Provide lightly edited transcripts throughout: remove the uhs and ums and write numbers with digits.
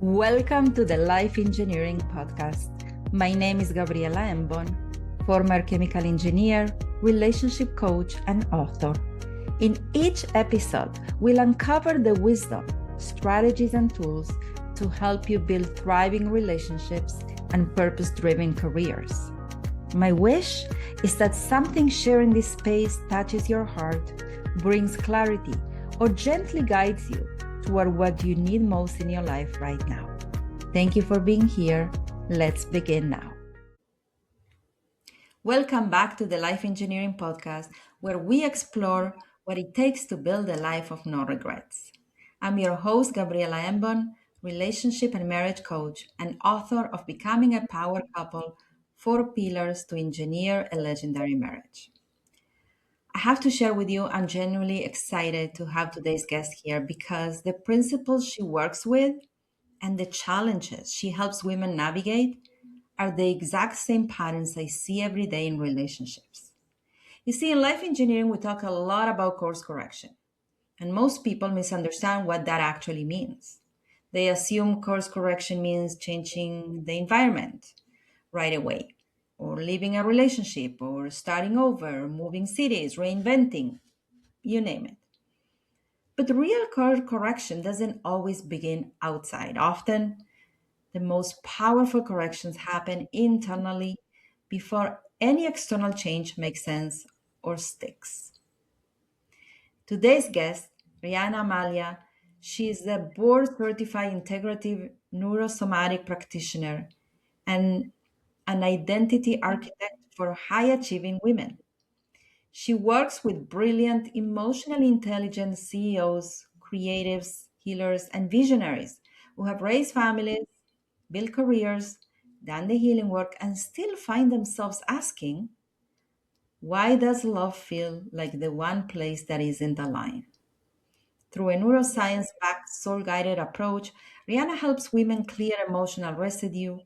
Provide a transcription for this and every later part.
Welcome to the Life Engineering Podcast. My name is Gabriela Embon, former chemical engineer, relationship coach, and author. In each episode, we'll uncover the wisdom, strategies, and tools to help you build thriving relationships and purpose-driven careers. My wish is that something shared in this space touches your heart, brings clarity, or gently guides you toward what you need most in your life right now. Thank you for being here. Let's begin now. Welcome back to the Life Engineering Podcast, where we explore what it takes to build a life of no regrets. I'm your host, Gabriela Embon, relationship and marriage coach and author of Becoming a Power Couple: 4 Pillars to Engineer a Legendary Marriage. I have to share with you, I'm genuinely excited to have today's guest here because the principles she works with and the challenges she helps women navigate are the exact same patterns I see every day in relationships. You see, in life engineering, we talk a lot about course correction, and most people misunderstand what that actually means. They assume course correction means changing the environment right away, or leaving a relationship, or starting over, moving cities, reinventing, you name it. But real course correction doesn't always begin outside. Often, the most powerful corrections happen internally before any external change makes sense or sticks. Today's guest, Riana Malia, she is a board certified integrative neurosomatic practitioner and an identity architect for high achieving women. She works with brilliant, emotionally intelligent CEOs, creatives, healers, and visionaries who have raised families, built careers, done the healing work, and still find themselves asking, why does love feel like the one place that isn't aligned? Through a neuroscience backed, soul guided approach, Rihanna helps women clear emotional residue,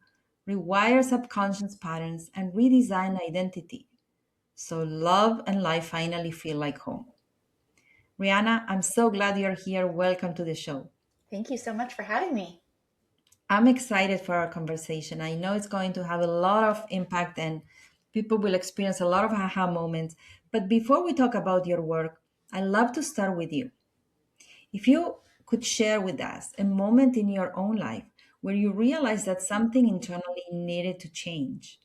rewire subconscious patterns, and redesign identity so love and life finally feel like home. Rihanna, I'm so glad you're here. Welcome to the show. Thank you so much for having me. I'm excited for our conversation. I know it's going to have a lot of impact and people will experience a lot of aha moments. But before we talk about your work, I'd love to start with you. If you could share with us a moment in your own life where you realized that something internally needed to change,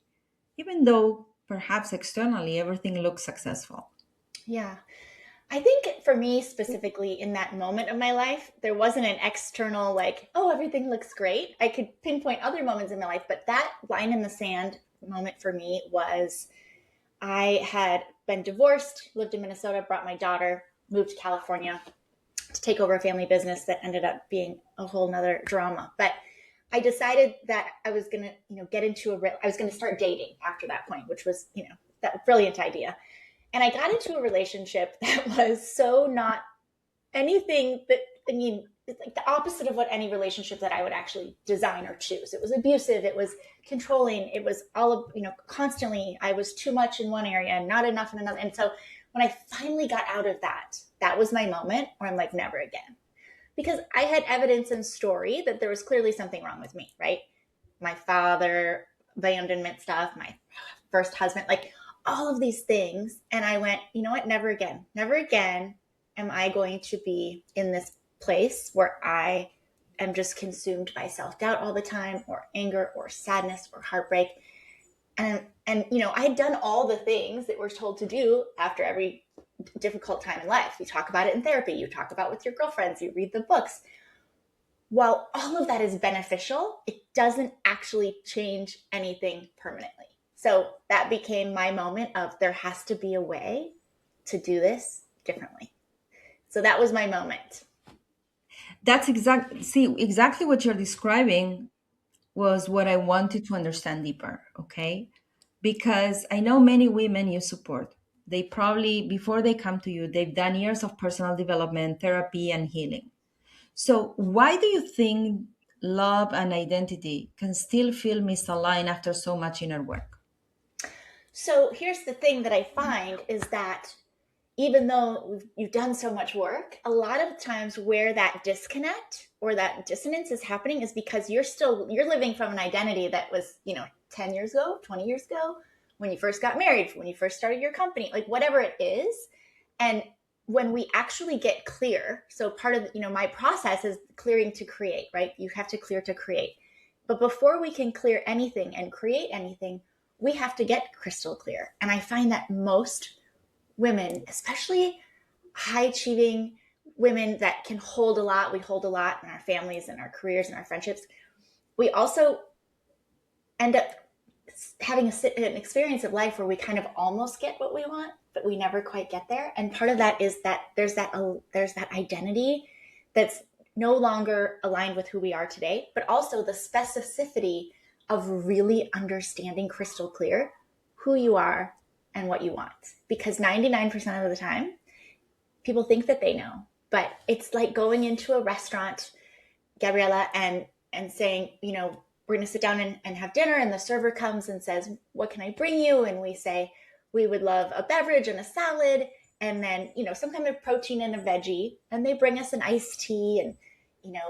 even though perhaps externally everything looks successful. Yeah. I think for me specifically in that moment of my life, there wasn't an external oh, everything looks great. I could pinpoint other moments in my life, but that line in the sand moment for me was I had been divorced, lived in Minnesota, brought my daughter, moved to California to take over a family business that ended up being a whole nother drama. But I decided that I was going to, I was going to start dating after that point, which was, that brilliant idea. And I got into a relationship that was so not anything that, it's like the opposite of what any relationship that I would actually design or choose. It was abusive. It was controlling. It was all of, constantly, I was too much in one area and not enough in another. And so when I finally got out of that, that was my moment where I'm like, never again. Because I had evidence and story that there was clearly something wrong with me, right? My father, abandonment stuff, my first husband, like all of these things. And I went, you know what? Never again am I going to be in this place where I am just consumed by self-doubt all the time, or anger, or sadness, or heartbreak. And I had done all the things that we're told to do after every difficult time in life. You talk about it in therapy, you talk about it with your girlfriends, you read the books. While all of that is beneficial, it doesn't actually change anything permanently. So that became my moment of there has to be a way to do this differently. So that was my moment. That's exactly what you're describing was what I wanted to understand deeper, okay? Because I know many women you support. They probably, before they come to you, they've done years of personal development, therapy, and healing. So, why do you think love and identity can still feel misaligned after so much inner work? So here's the thing that I find is that even though you've done so much work, a lot of times where that disconnect or that dissonance is happening is because you're living from an identity that was, 10 years ago, 20 years ago, when you first got married, when you first started your company, like whatever it is. And when we actually get clear, so part of, my process is clearing to create, right? You have to clear to create. But before we can clear anything and create anything, we have to get crystal clear. And I find that most women, especially high achieving women that can hold a lot, we hold a lot in our families and our careers and our friendships. We also end up having an experience of life where we kind of almost get what we want, but we never quite get there. And part of that is that there's that identity that's no longer aligned with who we are today, but also the specificity of really understanding crystal clear who you are and what you want. Because 99% of the time, people think that they know, but it's like going into a restaurant, Gabriella, and saying, we're going to sit down and have dinner, and the server comes and says, what can I bring you? And we say, we would love a beverage and a salad, and then, some kind of protein and a veggie, and they bring us an iced tea and,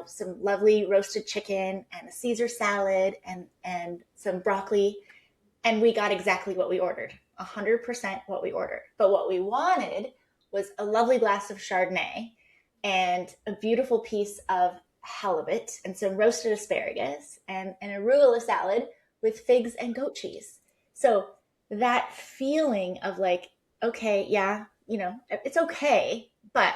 some lovely roasted chicken and a Caesar salad and some broccoli. And we got exactly what we ordered, 100% what we ordered. But what we wanted was a lovely glass of Chardonnay and a beautiful piece of halibut and some roasted asparagus and an arugula salad with figs and goat cheese. So that feeling of like, okay, yeah, it's okay, but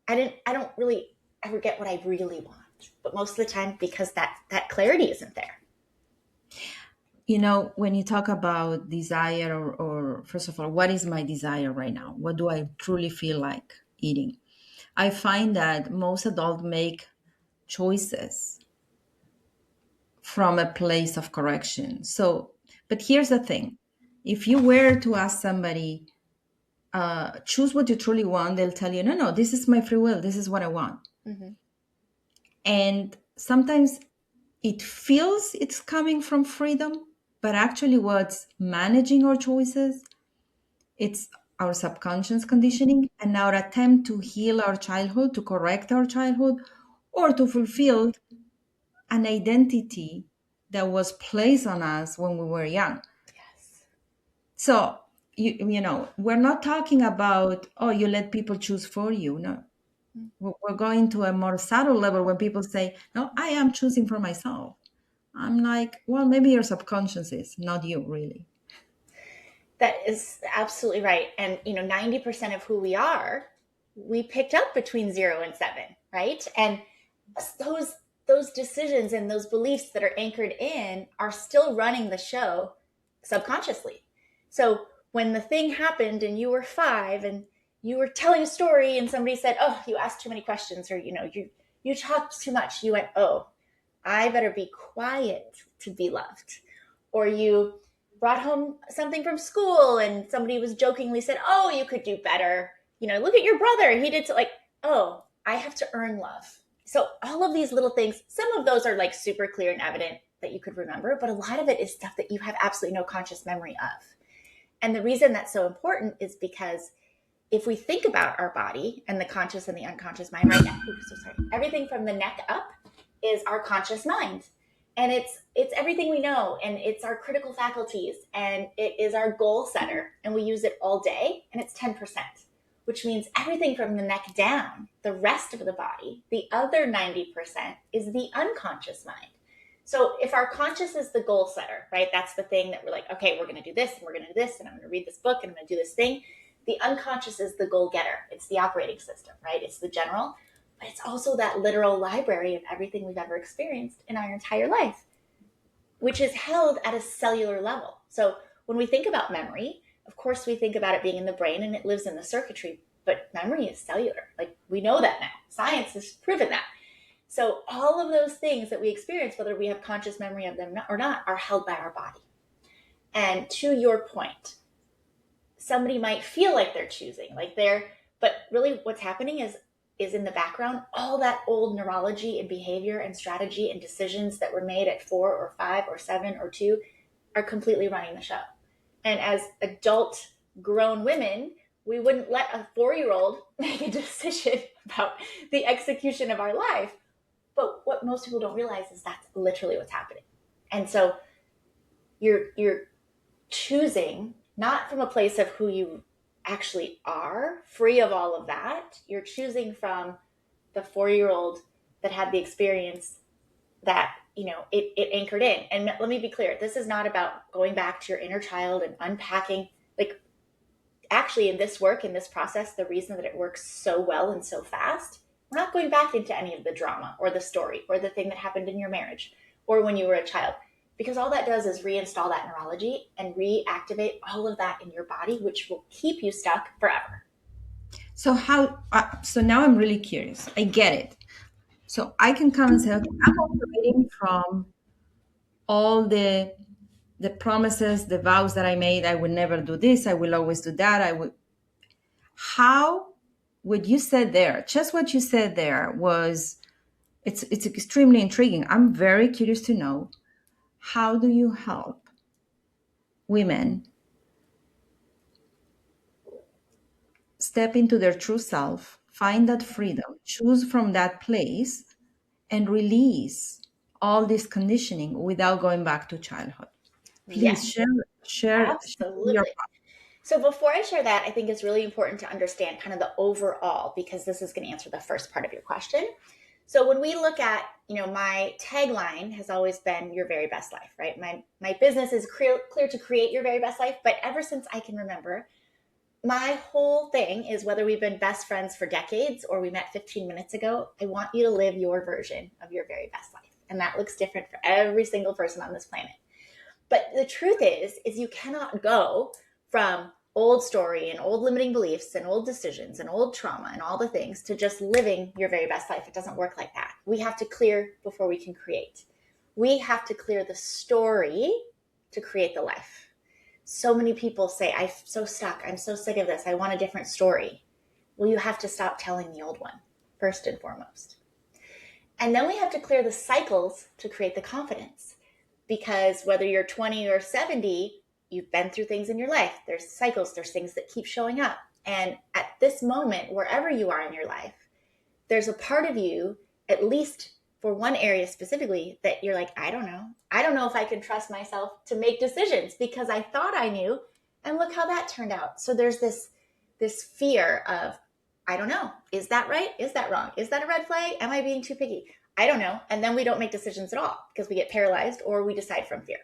I don't really ever get what I really want. But most of the time, because that clarity isn't there. When you talk about desire, or first of all, what is my desire right now? What do I truly feel like eating? I find that most adults make choices from a place of correction. So, but here's the thing. If you were to ask somebody, choose what you truly want, they'll tell you, no, this is my free will. This is what I want. Mm-hmm. And sometimes it feels it's coming from freedom, but actually what's managing our choices, it's our subconscious conditioning and our attempt to heal our childhood, to correct our childhood, or to fulfill an identity that was placed on us when we were young. Yes. So, we're not talking about, oh, you let people choose for you. No, we're going to a more subtle level when people say, no, I am choosing for myself. I'm like, well, maybe your subconscious is, not you, really. That is absolutely right. And, 90% of who we are, we picked up between 0 and 7, right? And those decisions and those beliefs that are anchored in are still running the show subconsciously. So when the thing happened and you were 5 and you were telling a story and somebody said, oh, you asked too many questions, or, you talked too much, you went, oh, I better be quiet to be loved. Or you brought home something from school and somebody was jokingly said, oh, you could do better. Look at your brother. He did so, like, oh, I have to earn love. So all of these little things, some of those are like super clear and evident that you could remember, but a lot of it is stuff that you have absolutely no conscious memory of. And the reason that's so important is because if we think about our body and the conscious and the unconscious mind right now, everything from the neck up is our conscious mind. And it's everything we know, and it's our critical faculties, and it is our goal setter, and we use it all day, and it's 10%, which means everything from the neck down, the rest of the body, the other 90% is the unconscious mind. So if our conscious is the goal setter, right, that's the thing that we're like, okay, we're going to do this, and we're going to do this, and I'm going to read this book, and I'm going to do this thing. The unconscious is the goal getter. It's the operating system, right? It's the general. But it's also that literal library of everything we've ever experienced in our entire life, which is held at a cellular level. So when we think about memory, of course, we think about it being in the brain and it lives in the circuitry, but memory is cellular. Like, we know that now. Science has proven that. So all of those things that we experience, whether we have conscious memory of them or not, are held by our body. And to your point, somebody might feel like they're choosing, but really what's happening is in the background, all that old neurology and behavior and strategy and decisions that were made at 4 or 5 or 7 or 2 are completely running the show. And as adult grown women, we wouldn't let a 4-year-old make a decision about the execution of our life. But what most people don't realize is that's literally what's happening. And so you're choosing not from a place of who you actually are, free of all of that. You're choosing from the 4-year-old that had the experience that, it anchored in. And let me be clear, this is not about going back to your inner child and unpacking. Like, actually, in this work, in this process, the reason that it works so well and so fast, we're not going back into any of the drama or the story or the thing that happened in your marriage or when you were a child, because all that does is reinstall that neurology and reactivate all of that in your body, which will keep you stuck forever. So so now I'm really curious. I get it. So I can come and say, okay, I'm operating from all the promises, the vows that I made. I will never do this. I will always do that. I would. How what you said there, just what you said there was, it's extremely intriguing. I'm very curious to know, how do you help women step into their true self, find that freedom, choose from that place, and release all this conditioning without going back to childhood? Please Yes, share your. absolutely. So before I share that, I think it's really important to understand kind of the overall, because this is going to answer the first part of your question. So when we look at, my tagline has always been your very best life, right? My business is clear to create your very best life. But ever since I can remember, my whole thing is, whether we've been best friends for decades or we met 15 minutes ago, I want you to live your version of your very best life. And that looks different for every single person on this planet. But the truth is you cannot go from old story and old limiting beliefs and old decisions and old trauma and all the things to just living your very best life. It doesn't work like that. We have to clear before we can create. We have to clear the story to create the life. So many people say, I'm so stuck. I'm so sick of this. I want a different story. Well, you have to stop telling the old one, first and foremost. And then we have to clear the cycles to create the confidence. Because whether you're 20 or 70, you've been through things in your life. There's cycles, there's things that keep showing up. And at this moment, wherever you are in your life, there's a part of you, at least for one area specifically, that you're like, I don't know. I don't know if I can trust myself to make decisions because I thought I knew. And look how that turned out. So there's this fear of, I don't know. Is that right? Is that wrong? Is that a red flag? Am I being too picky? I don't know. And then we don't make decisions at all because we get paralyzed or we decide from fear.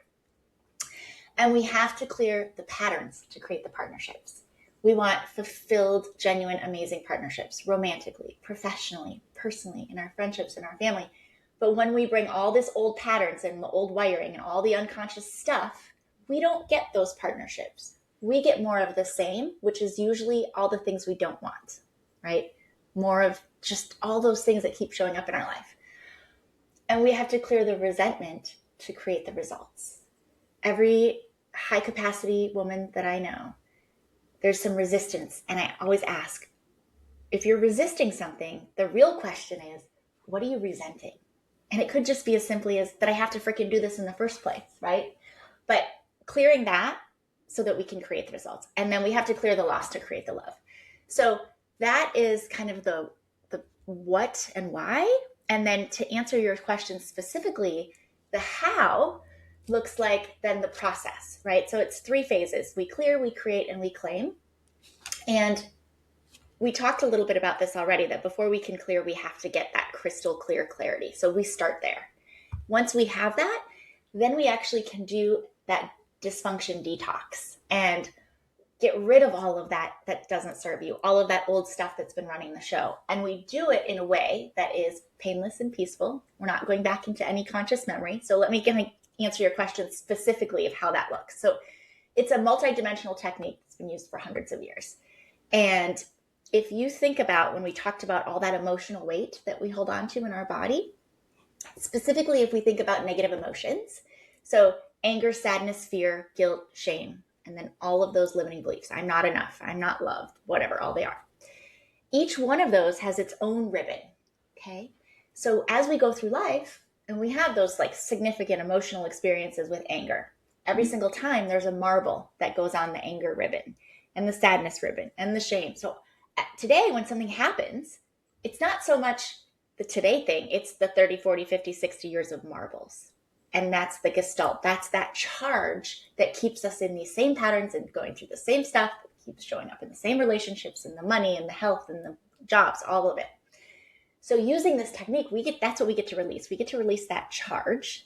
And we have to clear the patterns to create the partnerships. We want fulfilled, genuine, amazing partnerships, romantically, professionally, personally, in our friendships, in our family. But when we bring all this old patterns and the old wiring and all the unconscious stuff, we don't get those partnerships. We get more of the same, which is usually all the things we don't want, right? More of just all those things that keep showing up in our life. And we have to clear the resentment to create the results. Every high capacity woman that I know, there's some resistance. And I always ask, if you're resisting something, the real question is, what are you resenting? And it could just be as simply as that I have to freaking do this in the first place, right? But clearing that so that we can create the results. And then we have to clear the loss to create the love. So that is kind of the what and why. And then to answer your question specifically, the how looks like then the process, right? So it's 3 phases. We clear, we create, and we claim. And we talked a little bit about this already, that before we can clear, we have to get that crystal clear clarity. So we start there. Once we have that, then we actually can do that dysfunction detox and get rid of all of that doesn't serve you, all of that old stuff that's been running the show. And we do it in a way that is painless and peaceful. We're not going back into any conscious memory. So let me answer your question specifically of how that looks. So it's a multidimensional technique that's been used for hundreds of years. And if you think about when we talked about all that emotional weight that we hold on to in our body, specifically if we think about negative emotions, so anger, sadness, fear, guilt, shame, and then all of those limiting beliefs. I'm not enough. I'm not loved, whatever, all they are. Each one of those has its own ribbon, okay? So as we go through life and we have those like significant emotional experiences with anger, every single time there's a marble that goes on the anger ribbon. and the sadness ribbon and the shame. So today, when something happens, it's not so much the today thing, it's the 30, 40, 50, 60 years of marbles. And that's the gestalt. That's that charge that keeps us in these same patterns and going through the same stuff, that keeps showing up in the same relationships and the money and the health and the jobs, all of it. So using this technique, that's what we get to release. We get to release that charge.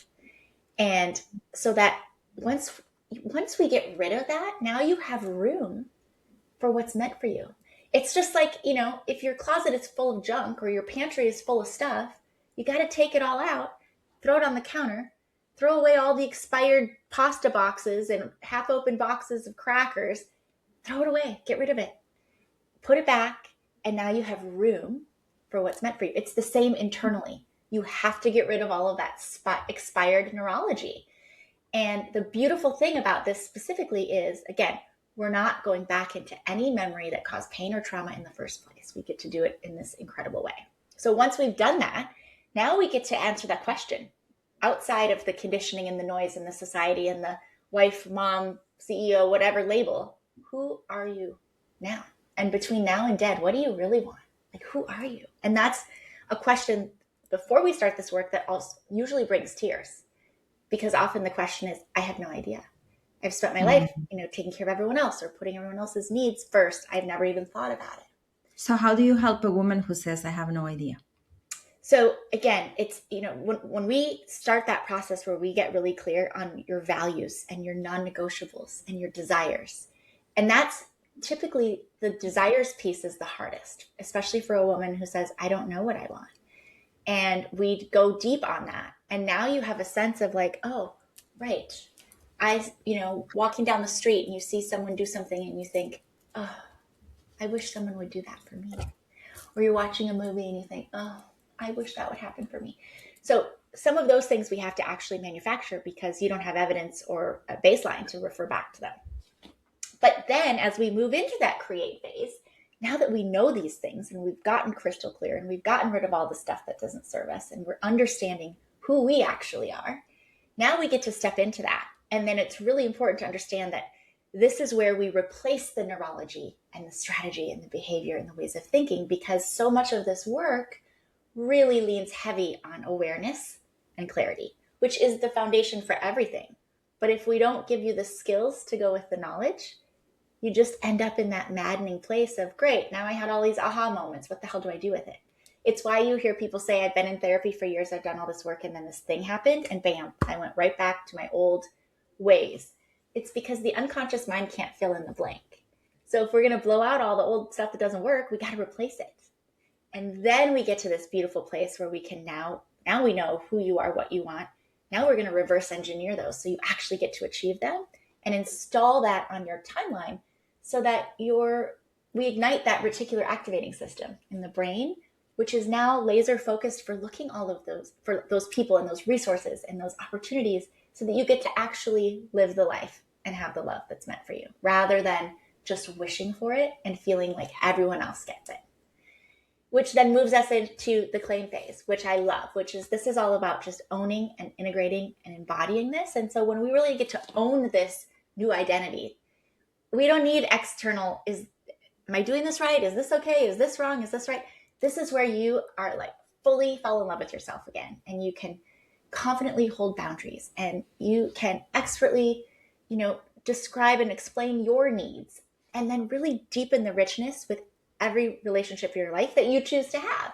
And so that once we get rid of that, now you have room for what's meant for you. It's just like, if your closet is full of junk or your pantry is full of stuff, you got to take it all out, throw it on the counter, throw away all the expired pasta boxes and half open boxes of crackers, throw it away, get rid of it, put it back, and now you have room for what's meant for you. It's the same internally. You have to get rid of all of that expired neurology. And the beautiful thing about this specifically is, again, we're not going back into any memory that caused pain or trauma in the first place. We get to do it in this incredible way. So once we've done that, now we get to answer that question outside of the conditioning and the noise and the society and the wife, mom, CEO, whatever label. Who are you now? And between now and dead, what do you really want? Like, who are you? And that's a question before we start this work that also usually brings tears, because often the question is, I have no idea. I've spent my life, taking care of everyone else or putting everyone else's needs first. I've never even thought about it. So how do you help a woman who says, I have no idea? So again, it's, when we start that process where we get really clear on your values and your non-negotiables and your desires, and that's typically the desires piece is the hardest, especially for a woman who says, I don't know what I want. And we go deep on that. And now you have a sense of like, oh, right. Walking down the street and you see someone do something and you think, oh, I wish someone would do that for me. Or you're watching a movie and you think, oh, I wish that would happen for me. So some of those things we have to actually manufacture because you don't have evidence or a baseline to refer back to them. But then as we move into that create phase, now that we know these things and we've gotten crystal clear and we've gotten rid of all the stuff that doesn't serve us and we're understanding who we actually are, now we get to step into that. And then it's really important to understand that this is where we replace the neurology and the strategy and the behavior and the ways of thinking, because so much of this work really leans heavy on awareness and clarity, which is the foundation for everything. But if we don't give you the skills to go with the knowledge, you just end up in that maddening place of, great, now I had all these aha moments. What the hell do I do with it? It's why you hear people say, I've been in therapy for years, I've done all this work, and then this thing happened, and bam, I went right back to my old ways. It's because the unconscious mind can't fill in the blank. So if we're going to blow out all the old stuff that doesn't work, we got to replace it. And then we get to this beautiful place where we can now we know who you are, what you want. Now we're going to reverse engineer those so you actually get to achieve them and install that on your timeline so that we ignite that reticular activating system in the brain, which is now laser focused for looking for those people and those resources and those opportunities so that you get to actually live the life and have the love that's meant for you, rather than just wishing for it and feeling like everyone else gets it. Which then moves us into the claim phase, which I love, this is all about just owning and integrating and embodying this. And so when we really get to own this new identity, we don't need external, am I doing this right? Is this okay? Is this wrong? Is this right? This is where you are like fully fall in love with yourself again. And you can confidently hold boundaries and you can expertly, describe and explain your needs, and then really deepen the richness with every relationship in your life that you choose to have.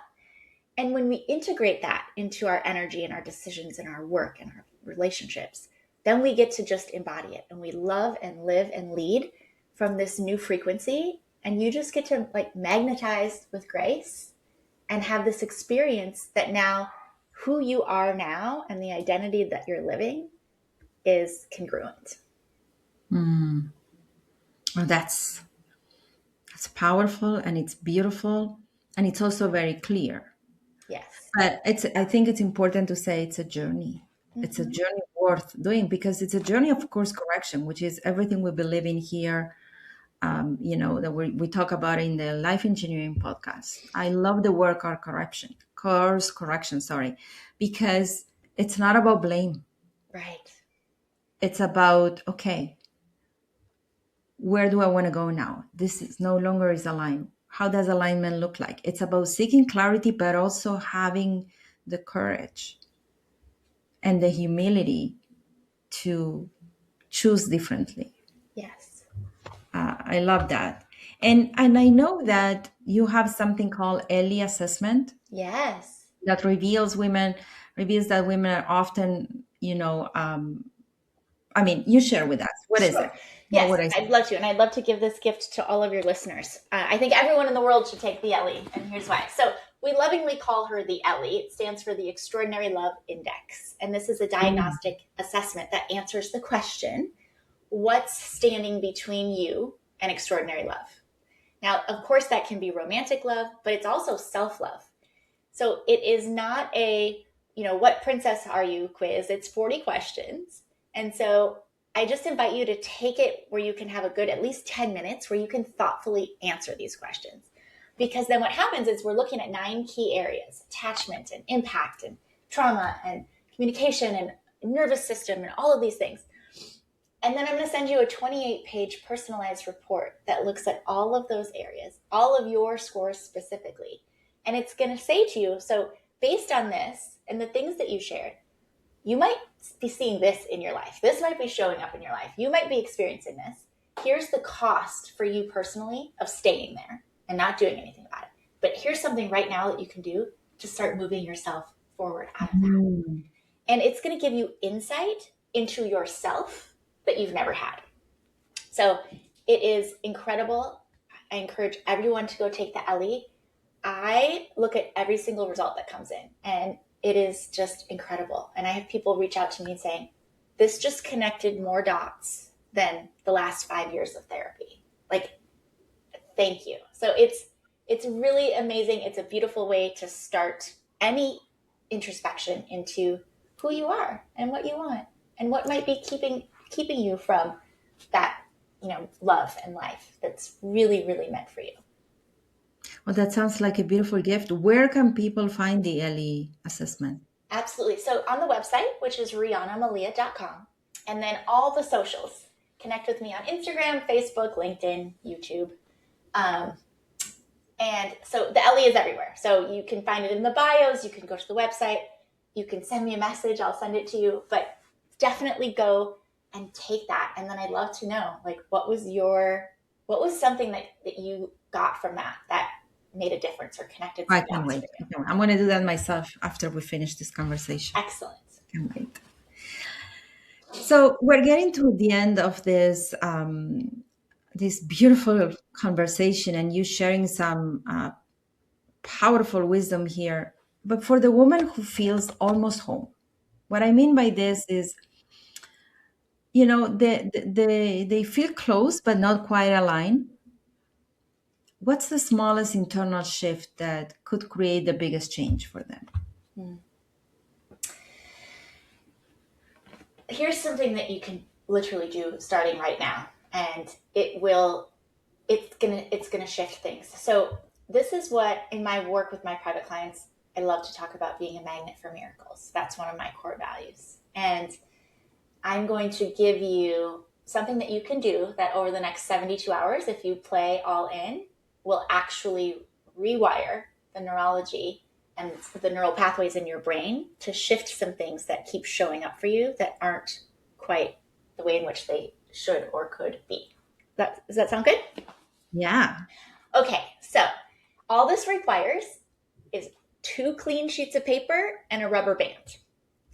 And when we integrate that into our energy and our decisions and our work and our relationships, then we get to just embody it. And we love and live and lead from this new frequency. And you just get to like magnetize with grace and have this experience that now who you are now and the identity that you're living is congruent. Well, that's powerful and it's beautiful and it's also very clear. Yes. But I think it's important to say it's a journey. Mm-hmm. It's a journey worth doing because it's a journey of course correction, which is everything we believe in here. That we talk about in the life engineering podcast. I love the word course correction, because it's not about blame. Right. It's about, okay, where do I want to go now? This is no longer is aligned. How does alignment look like? It's about seeking clarity, but also having the courage and the humility to choose differently. Yes. I love that. And I know that you have something called Ellie assessment Yes. that reveals that women are often, I mean, you share with us. What is Sure. it? What Yes, would I say? I'd love to. And I'd love to give this gift to all of your listeners. I think everyone in the world should take the Ellie, and here's why. So, we lovingly call her the Ellie. It stands for the Extraordinary Love Index. And this is a Mm. diagnostic assessment that answers the question, what's standing between you and extraordinary love? Now, of course, that can be romantic love, but it's also self love. So, it is not a, what princess are you quiz. It's 40 questions. And so I just invite you to take it where you can have a good at least 10 minutes where you can thoughtfully answer these questions. Because then what happens is we're looking at 9 key areas: attachment and impact and trauma and communication and nervous system and all of these things. And then I'm going to send you a 28-page personalized report that looks at all of those areas, all of your scores specifically. And it's going to say to you, so based on this and the things that you shared, you might be seeing this in your life. This might be showing up in your life. You might be experiencing this. Here's the cost for you personally of staying there and not doing anything about it. But here's something right now that you can do to start moving yourself forward out of that. Mm. And it's going to give you insight into yourself that you've never had. So it is incredible. I encourage everyone to go take the Ellie. I look at every single result that comes in, and it is just incredible. And I have people reach out to me saying, this just connected more dots than the last 5 years of therapy. Like, thank you. So it's really amazing. It's a beautiful way to start any introspection into who you are and what you want and what might be keeping you from that, love and life that's really, really meant for you. Well, that sounds like a beautiful gift. Where can people find the Ellie assessment? Absolutely. So on the website, which is rianamalia.com, and then all the socials. Connect with me on Instagram, Facebook, LinkedIn, YouTube. Um, and so the Ellie is everywhere. So you can find it in the bios. You can go to the website. You can send me a message. I'll send it to you. But definitely go and take that. And then I'd love to know, like, what was something that you got from that made a difference or connected I some can't dots wait. for you. I'm going to do that myself after we finish this conversation. Excellent. Can't wait. So we're getting to the end of this beautiful conversation, and you sharing some powerful wisdom here. But for the woman who feels almost home, what I mean by this is, they feel close but not quite aligned. What's the smallest internal shift that could create the biggest change for them? Hmm. Here's something that you can literally do starting right now, and it's gonna shift things. So this is what, in my work with my private clients, I love to talk about being a magnet for miracles. That's one of my core values. And I'm going to give you something that you can do that over the next 72 hours, if you play all in, will actually rewire the neurology and the neural pathways in your brain to shift some things that keep showing up for you that aren't quite the way in which they should or could be. Does that sound good? Yeah. Okay, so all this requires is 2 clean sheets of paper and a rubber band.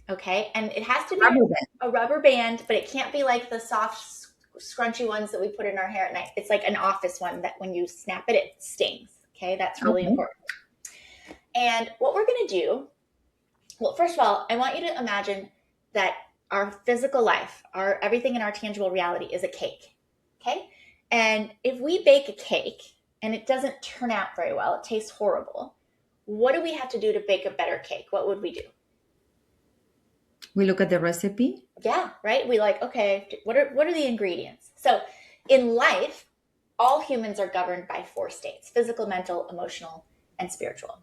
Okay, and it has to be Rubber band. a rubber band, but it can't be like the soft, scrunchy ones that we put in our hair at night. It's like an office one that when you snap it, it stings. Okay, that's really Okay. important. And what we're going to do, well, first of all, I want you to imagine that our physical life, our everything in our tangible reality is a cake. Okay, and if we bake a cake and it doesn't turn out very well, it tastes horrible. What do we have to do to bake a better cake? What would we do? We look at the recipe. Yeah, right. We like, okay, what are the ingredients? So in life, all humans are governed by 4 states: physical, mental, emotional, and spiritual.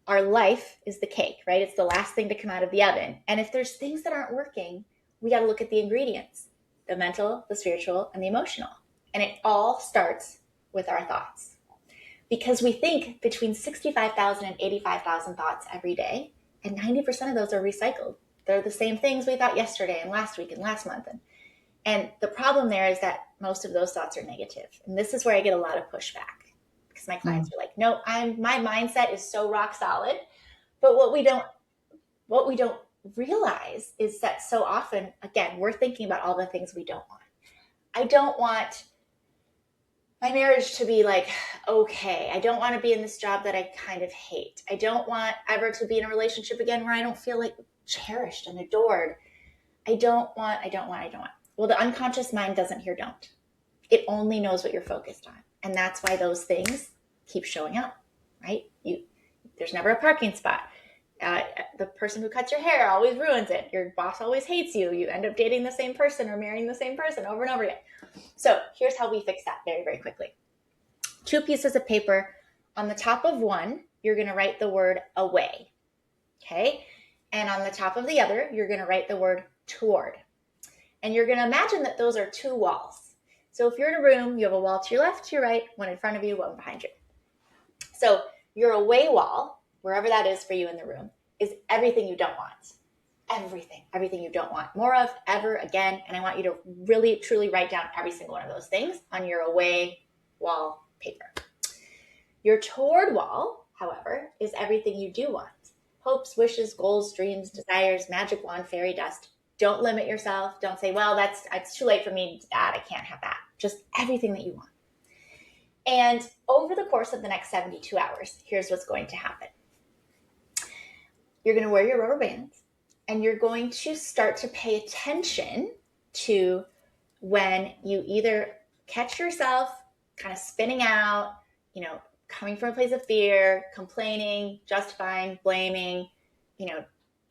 Our life is the cake, right? It's the last thing to come out of the oven. And if there's things that aren't working, we got to look at the ingredients: the mental, the spiritual, and the emotional. And it all starts with our thoughts. Because we think between 65,000 and 85,000 thoughts every day, and 90% of those are recycled. They're the same things we thought yesterday and last week and last month. And the problem there is that most of those thoughts are negative. And this is where I get a lot of pushback, because my clients are like, no, my mindset is so rock solid. But what we don't realize is that so often, again, we're thinking about all the things we don't want. I don't want my marriage to be like, okay. I don't want to be in this job that I kind of hate. I don't want ever to be in a relationship again where I don't feel like cherished and adored. I don't want. Well, the unconscious mind doesn't hear don't. It only knows what you're focused on. And that's why those things keep showing up, right? There's never a parking spot. The person who cuts your hair always ruins it. Your boss always hates you. You end up dating the same person or marrying the same person over and over again. So here's how we fix that very, very quickly. 2 pieces of paper. On the top of one, you're going to write the word away. Okay? And on the top of the other, you're going to write the word toward. And you're going to imagine that those are 2 walls. So if you're in a room, you have a wall to your left, to your right, one in front of you, one behind you. So your away wall, wherever that is for you in the room, is everything you don't want. Everything you don't want more of, ever, again. And I want you to really, truly write down every single one of those things on your away wall paper. Your toward wall, however, is everything you do want. Hopes, wishes, goals, dreams, desires, magic wand, fairy dust. Don't limit yourself. Don't say, well, it's too late for me to that. I can't have that. Just everything that you want. And over the course of the next 72 hours, here's what's going to happen. You're going to wear your rubber bands, and you're going to start to pay attention to when you either catch yourself kind of spinning out, coming from a place of fear, complaining, justifying, blaming,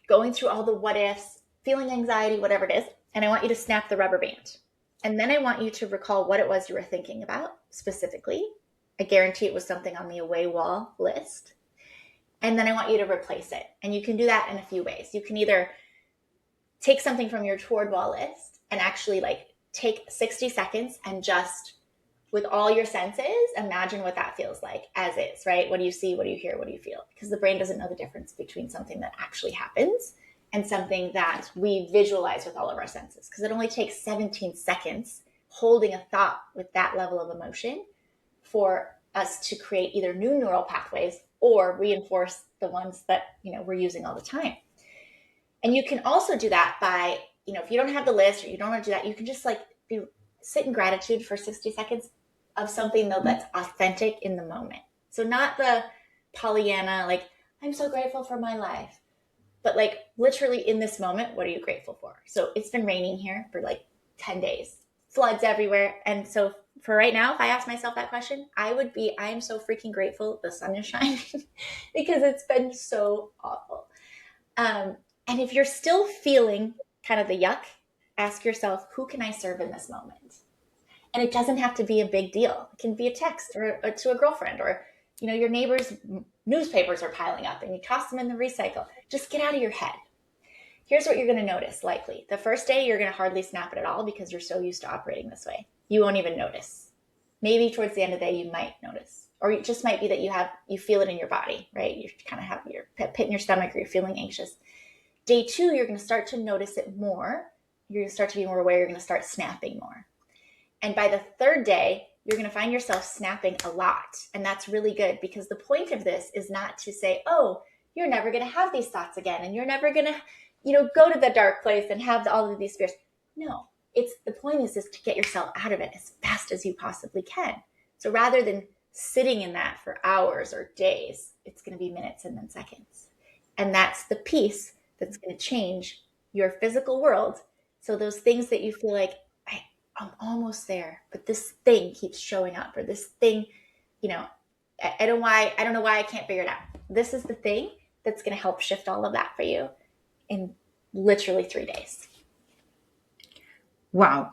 going through all the what ifs, feeling anxiety, whatever it is. And I want you to snap the rubber band. And then I want you to recall what it was you were thinking about specifically. I guarantee it was something on the away wall list. And then I want you to replace it. And you can do that in a few ways. You can either take something from your toward wall list and actually take 60 seconds and just, with all your senses, imagine what that feels like as is, right? What do you see? What do you hear? What do you feel? Because the brain doesn't know the difference between something that actually happens and something that we visualize with all of our senses. Because it only takes 17 seconds holding a thought with that level of emotion for us to create either new neural pathways or reinforce the ones that we're using all the time. And you can also do that by, if you don't have the list or you don't want to do that, you can just sit in gratitude for 60 seconds of something though that's authentic in the moment. So not the Pollyanna, I'm so grateful for my life, but literally in this moment, what are you grateful for? So it's been raining here for 10 days, floods everywhere. And so for right now, if I ask myself that question, I am so freaking grateful the sun is shining because it's been so awful. And if you're still feeling kind of the yuck, ask yourself, who can I serve in this moment? And it doesn't have to be a big deal. It can be a text or to a girlfriend, or, your neighbor's newspapers are piling up and you toss them in the recycle. Just get out of your head. Here's what you're going to notice likely. The first day, you're going to hardly snap it at all because you're so used to operating this way. You won't even notice. Maybe towards the end of the day, you might notice. Or it just might be that you feel it in your body, right? You kind of have your pit in your stomach or you're feeling anxious. Day 2, you're going to start to notice it more. You're going to start to be more aware. You're going to start snapping more. And by the 3rd day, you're going to find yourself snapping a lot. And that's really good because the point of this is not to say, oh, you're never going to have these thoughts again. And you're never going to, go to the dark place and have all of these fears. No, the point is to get yourself out of it as fast as you possibly can. So rather than sitting in that for hours or days, it's going to be minutes and then seconds. And that's the piece that's going to change your physical world. So those things that you feel like, I'm almost there, but this thing keeps showing up, or this thing, I don't know why I can't figure it out. This is the thing that's going to help shift all of that for you in literally 3 days. Wow.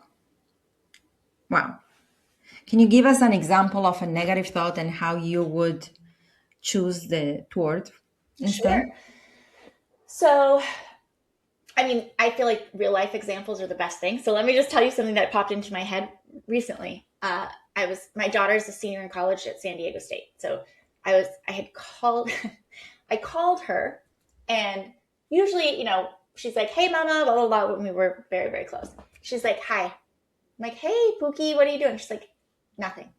Can you give us an example of a negative thought and how you would choose the toward instead? Sure. So, I feel like real life examples are the best thing. So let me just tell you something that popped into my head recently. My daughter's a senior in college at San Diego State. So I had called, I called her, and usually, she's like, "Hey mama," blah, blah, blah, when we were very, very close. She's like, "Hi." I'm like, "Hey Pookie, what are you doing?" She's like, "Nothing."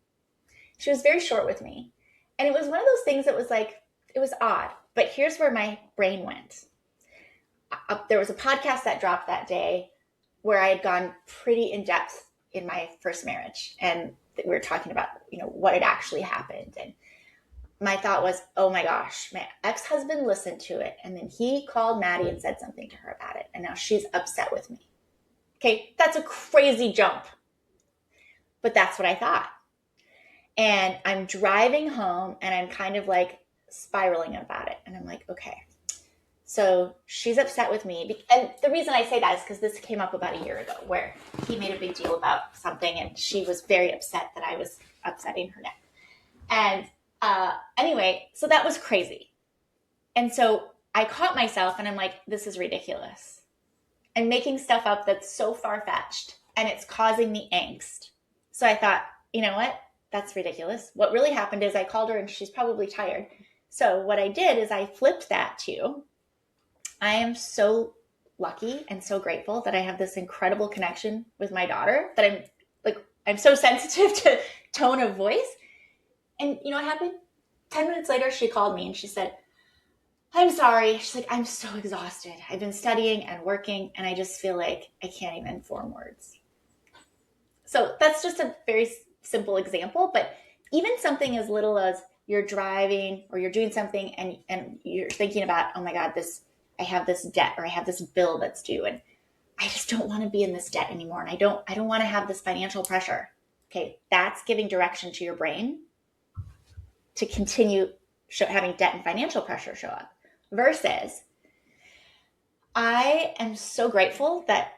She was very short with me. And it was one of those things that was like, it was odd. But here's where my brain went. There was a podcast that dropped that day where I had gone pretty in depth in my first marriage. And we were talking about, what had actually happened. And my thought was, oh my gosh, my ex-husband listened to it. And then he called Maddie and said something to her about it. And now she's upset with me. Okay, that's a crazy jump. But that's what I thought. And I'm driving home and I'm kind of like spiraling about it. And I'm like, okay, so she's upset with me. And the reason I say that is because this came up about a year ago where he made a big deal about something and she was very upset that I was upsetting her neck. And anyway, so that was crazy. And so I caught myself and I'm like, this is ridiculous. I'm making stuff up that's so far-fetched and it's causing me angst. So I thought, you know what? That's ridiculous. What really happened is I called her and she's probably tired. So what I did is I flipped that to, I am so lucky and so grateful that I have this incredible connection with my daughter that I'm so sensitive to tone of voice. And you know what happened? 10 minutes later, she called me and she said, "I'm sorry." She's like, "I'm so exhausted. I've been studying and working and I just feel like I can't even form words." So that's just a very simple example, but even something as little as you're driving or you're doing something and you're thinking about, oh my God, I have this debt or I have this bill that's due and I just don't want to be in this debt anymore. And I don't want to have this financial pressure. Okay. That's giving direction to your brain to continue having debt and financial pressure show up versus I am so grateful that,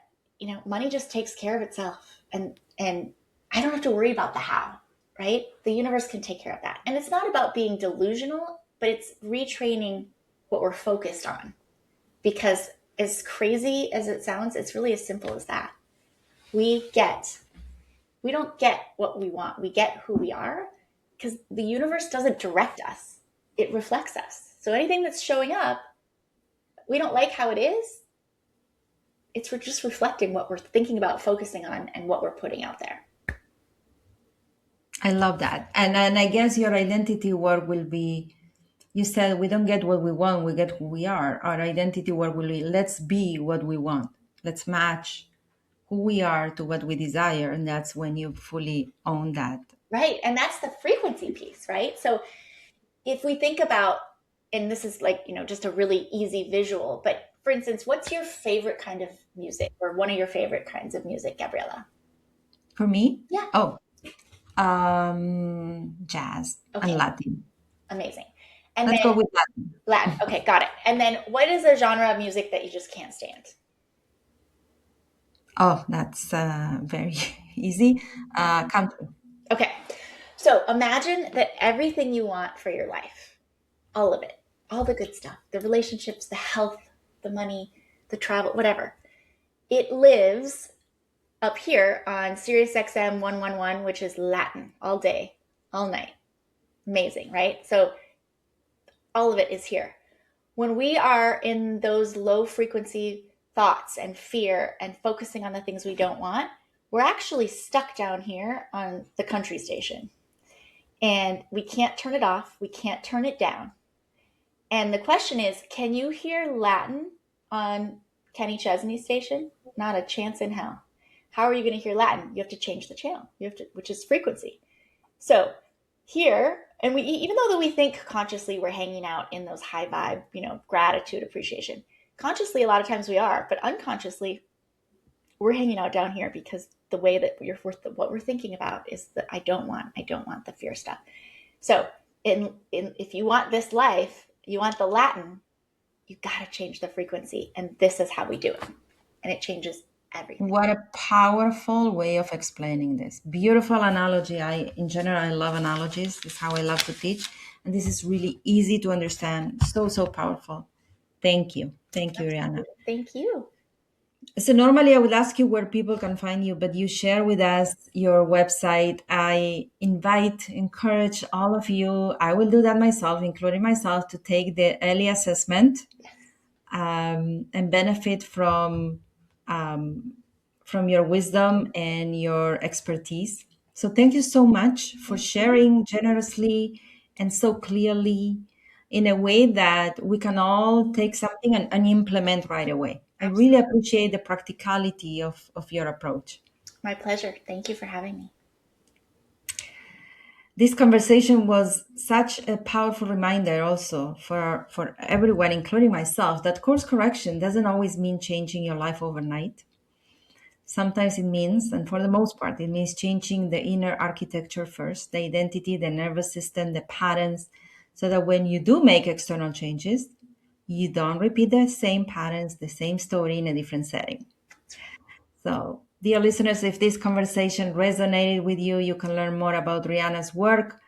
money just takes care of itself and I don't have to worry about the how, right? The universe can take care of that. And it's not about being delusional, but it's retraining what we're focused on. Because as crazy as it sounds, it's really as simple as that. We don't get what we want. We get who we are because the universe doesn't direct us. It reflects us. So anything that's showing up, we don't like how it is. It's just reflecting what we're thinking about, focusing on, and what we're putting out there. I love that. And I guess your identity work will be, you said we don't get what we want, we get who we are. Our identity work will be, let's be what we want. Let's match who we are to what we desire. And that's when you fully own that. Right. And that's the frequency piece, right? So if we think about, and this is like, just a really easy visual, but for instance, what's your favorite kind of music or one of your favorite kinds of music, Gabriela? For me? Yeah. Oh, jazz and Latin. Amazing. And let's go with Latin. Latin. Okay, got it. And then what is a genre of music that you just can't stand? Oh, that's very easy. Country. Okay. So imagine that everything you want for your life, all of it, all the good stuff, the relationships, the health, the money, the travel, whatever, it lives up here on Sirius XM 111, which is Latin all day, all night. Amazing, right? So all of it is here. When we are in those low frequency thoughts and fear and focusing on the things we don't want, we're actually stuck down here on the country station. And we can't turn it off. We can't turn it down. And the question is, can you hear Latin on Kenny Chesney's station? Not a chance in hell. How are you going to hear Latin? You have to change the channel, which is frequency. So here, and even though we think consciously we're hanging out in those high vibe, gratitude, appreciation, consciously a lot of times we are, but unconsciously we're hanging out down here because the way that what we're thinking about is that I don't want the fear stuff. So if you want this life, you want the Latin, you got to change the frequency. And this is how we do it. And it changes everything. What a powerful way of explaining this. Beautiful analogy. In general, I love analogies. It's how I love to teach. And this is really easy to understand. So, so powerful. Thank you. Thank you, Riana. Thank you. So normally I would ask you where people can find you, but you share with us your website. I encourage all of you. I will do that myself, including myself, to take the early assessment Yes. and benefit um, from your wisdom and your expertise. So thank you so much for Thank you. sharing generously and so clearly in a way that we can all take something and implement right away. I really Absolutely. appreciate the practicality of your approach. My pleasure. Thank you for having me. This conversation was such a powerful reminder also for everyone, including myself, that course correction doesn't always mean changing your life overnight. Sometimes it means, and for the most part, it means changing the inner architecture first, the identity, the nervous system, the patterns, so that when you do make external changes, you don't repeat the same patterns, the same story in a different setting. So, dear listeners, if this conversation resonated with you, you can learn more about Rihanna's work,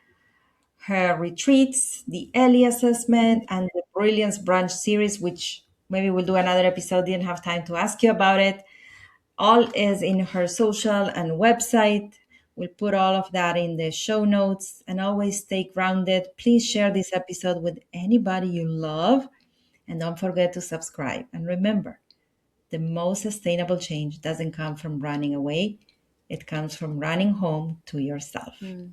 her retreats, the Ellie assessment, and the Brilliance Branch series, which maybe we'll do another episode. Didn't have time to ask you about it. All is in her social and website. We'll put all of that in the show notes, and always stay grounded. Please share this episode with anybody you love, and don't forget to subscribe. And remember, the most sustainable change doesn't come from running away, it comes from running home to yourself. Mm.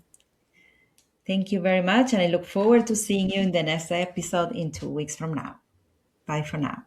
Thank you very much, and I look forward to seeing you in the next episode in 2 weeks from now. Bye for now.